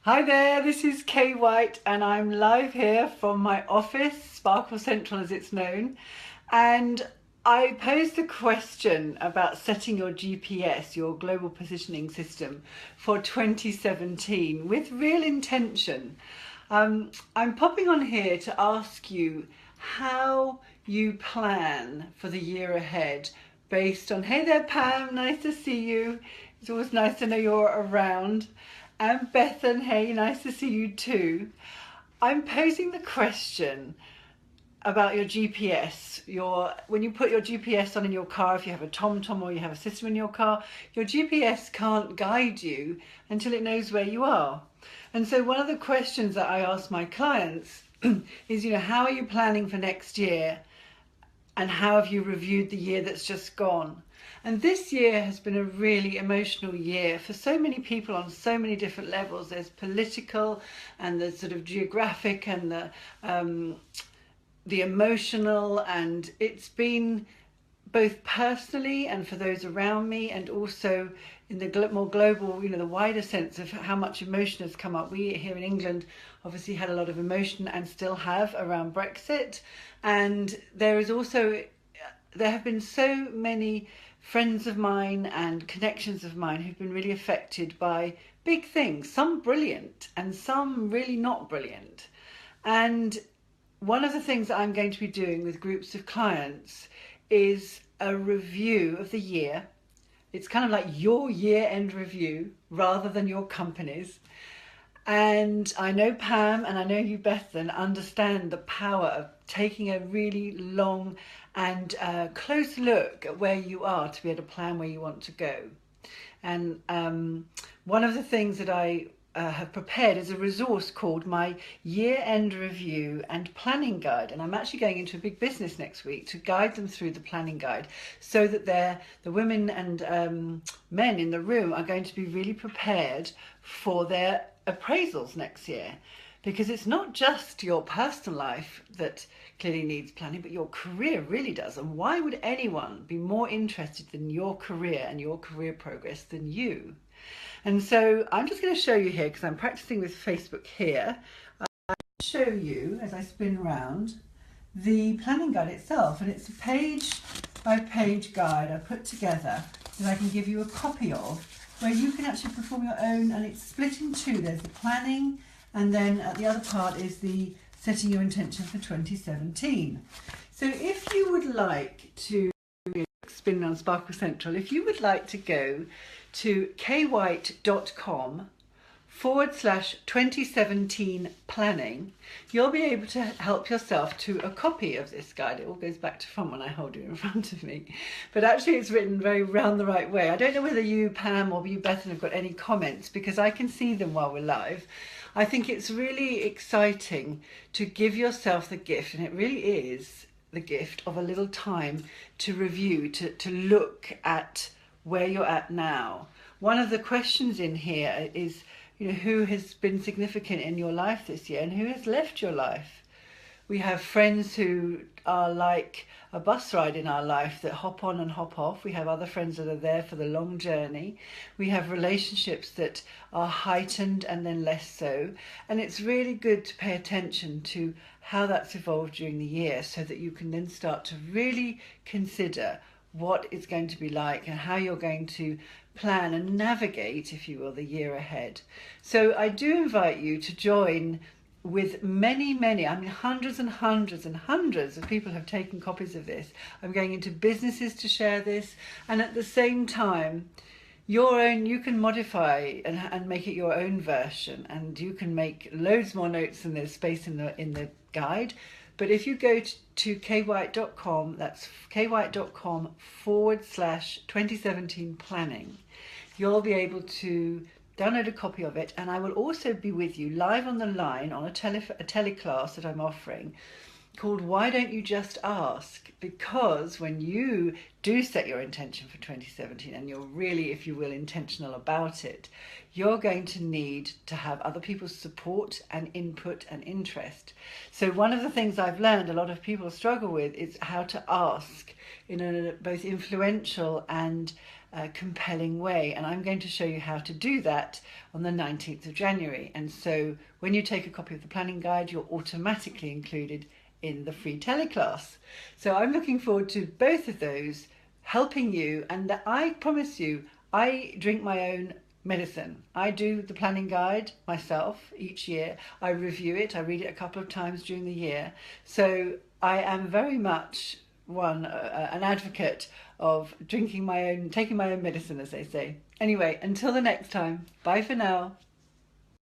Hi there, this is Kay White and I'm live here from my office, Sparkle Central as it's known. And I posed a question about setting your GPS, your Global Positioning System, for 2017 with real intention. I'm popping on here to ask you how you plan for the year ahead based on, hey there Pam, nice to see you. It's always nice to know you're around. And Bethan, hey, nice to see you too. I'm posing the question about your GPS. When you put your GPS on in your car, if you have a TomTom or you have a system in your car, your GPS can't guide you until it knows where you are. And so one of the questions that I ask my clients is, how are you planning for next year? And how have you reviewed the year that's just gone? And this year has been a really emotional year for so many people on so many different levels. There's political and the sort of geographic and the emotional, and it's been both personally and for those around me, and also in the more global, the wider sense of how much emotion has come up. We here in England obviously had a lot of emotion and still have around Brexit. And there have been so many friends of mine and connections of mine who've been really affected by big things, some brilliant and some really not brilliant. And one of the things that I'm going to be doing with groups of clients is a review of the year. It's kind of like your year-end review rather than your company's. And I know Pam and I know you, Bethan, understand the power of taking a really long and close look at where you are to be able to plan where you want to go. And one of the things that I have prepared is a resource called my year-end review and planning guide. And I'm actually going into a big business next week to guide them through the planning guide so that the women and men in the room are going to be really prepared for their appraisals next year. Because it's not just your personal life that clearly needs planning, but your career really does. And why would anyone be more interested in your career and your career progress than you? And so I'm just going to show you here, because I'm practicing with Facebook here. I'll show you, as I spin around, the planning guide itself. And it's a page by page guide I put together that I can give you a copy of, where you can actually perform your own, and it's split in two. There's the planning, and then the other part is the setting your intention for 2017. So if you would like to spin on Sparkle Central, if you would like to go to kwhite.com/2017 planning, you'll be able to help yourself to a copy of this guide. It all goes back to front when I hold it in front of me. But actually it's written very round the right way. I don't know whether you, Pam, or you, Bethan, have got any comments, because I can see them while we're live. I think it's really exciting to give yourself the gift, and it really is the gift of a little time to review, to look at where you're at now. One of the questions in here is, who has been significant in your life this year and who has left your life? We have friends who are like a bus ride in our life that hop on and hop off. We have other friends that are there for the long journey. We have relationships that are heightened and then less so. And it's really good to pay attention to how that's evolved during the year, so that you can then start to really consider what it's going to be like and how you're going to plan and navigate, if you will, the year ahead. So I do invite you to join with many, hundreds and hundreds and hundreds of people have taken copies of this. I'm going into businesses to share this, and at the same time, you can modify and make it your own version, and you can make loads more notes than there's space in the guide. But if you go to kwhite.com, that's kwhite.com/2017 planning, you'll be able to download a copy of it, and I will also be with you live on the line on a teleclass that I'm offering called Why Don't You Just Ask? Because when you do set your intention for 2017 and you're really, if you will, intentional about it, you're going to need to have other people's support and input and interest. So one of the things I've learned a lot of people struggle with is how to ask in a both influential and compelling way. And I'm going to show you how to do that on the 19th of January. And so when you take a copy of the planning guide, you're automatically included in the free teleclass. So I'm looking forward to both of those helping you. And I promise you, I drink my own medicine. I do the planning guide myself each year. I review it. I read it a couple of times during the year. So I am very much an advocate of taking my own medicine, as they say. Anyway, until the next time, bye for now.